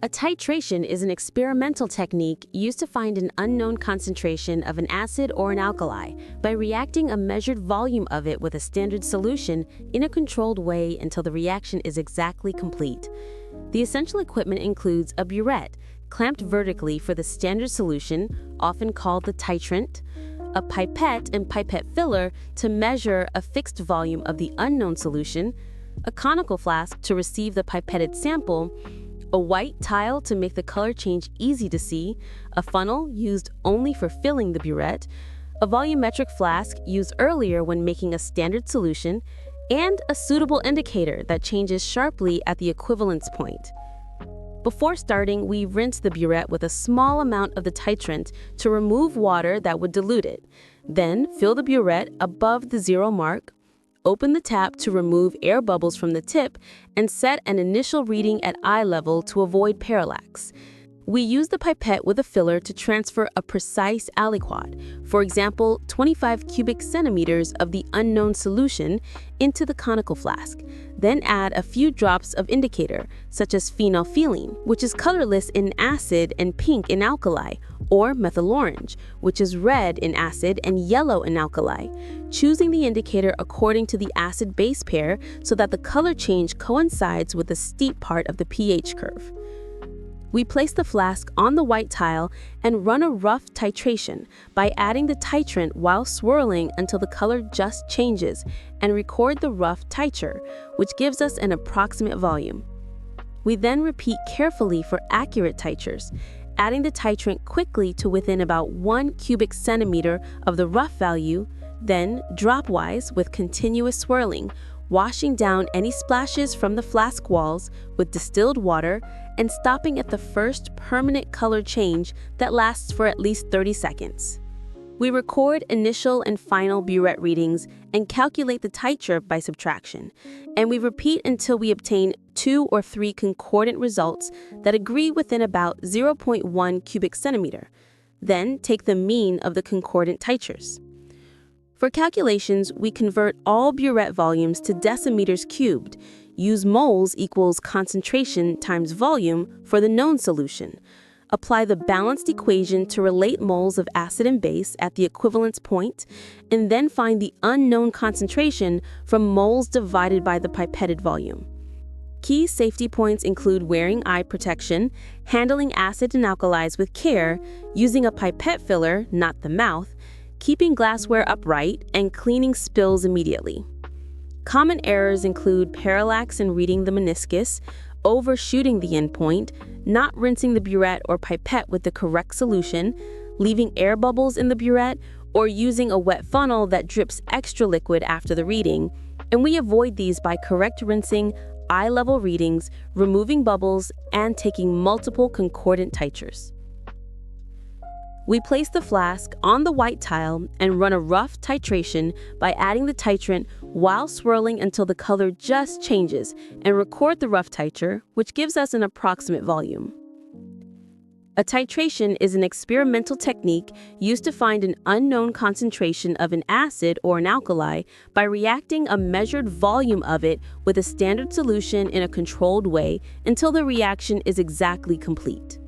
A titration is an experimental technique used to find an unknown concentration of an acid or an alkali by reacting a measured volume of it with a standard solution in a controlled way until the reaction is exactly complete. The essential equipment includes a burette, clamped vertically for the standard solution, often called the titrant, a pipette and pipette filler to measure a fixed volume of the unknown solution, a conical flask to receive the pipetted sample, a white tile to make the color change easy to see, a funnel used only for filling the burette, a volumetric flask used earlier when making a standard solution, and a suitable indicator that changes sharply at the equivalence point. Before starting, we rinse the burette with a small amount of the titrant to remove water that would dilute it. Then fill the burette above the zero mark, open the tap to remove air bubbles from the tip, and set an initial reading at eye level to avoid parallax. We use the pipette with a filler to transfer a precise aliquot, for example, 25 cubic centimeters of the unknown solution, into the conical flask. Then add a few drops of indicator, such as phenolphthalein, which is colorless in acid and pink in alkali, or methyl orange, which is red in acid and yellow in alkali, choosing the indicator according to the acid-base pair so that the color change coincides with the steep part of the pH curve. We place the flask on the white tile and run a rough titration by adding the titrant while swirling until the color just changes, and record the rough titre, which gives us an approximate volume. We then repeat carefully for accurate titures, adding the titrant quickly to within about 1 cubic centimeter of the rough value, then dropwise with continuous swirling, washing down any splashes from the flask walls with distilled water and stopping at the first permanent color change that lasts for at least 30 seconds. We record initial and final burette readings and calculate the titre by subtraction, and we repeat until we obtain 2 or 3 concordant results that agree within about 0.1 cubic centimeter. Then take the mean of the concordant titures. For calculations, we convert all burette volumes to decimeters cubed, use moles equals concentration times volume for the known solution, apply the balanced equation to relate moles of acid and base at the equivalence point, and then find the unknown concentration from moles divided by the pipetted volume. Key safety points include wearing eye protection, handling acid and alkalis with care, using a pipette filler, not the mouth, keeping glassware upright, and cleaning spills immediately. Common errors include parallax in reading the meniscus, overshooting the endpoint, not rinsing the burette or pipette with the correct solution, leaving air bubbles in the burette, or using a wet funnel that drips extra liquid after the reading, and we avoid these by correct rinsing, eye-level readings, removing bubbles, and taking multiple concordant titures. We place the flask on the white tile and run a rough titration by adding the titrant while swirling until the color just changes, and record the rough titre, which gives us an approximate volume. A titration is an experimental technique used to find an unknown concentration of an acid or an alkali by reacting a measured volume of it with a standard solution in a controlled way until the reaction is exactly complete.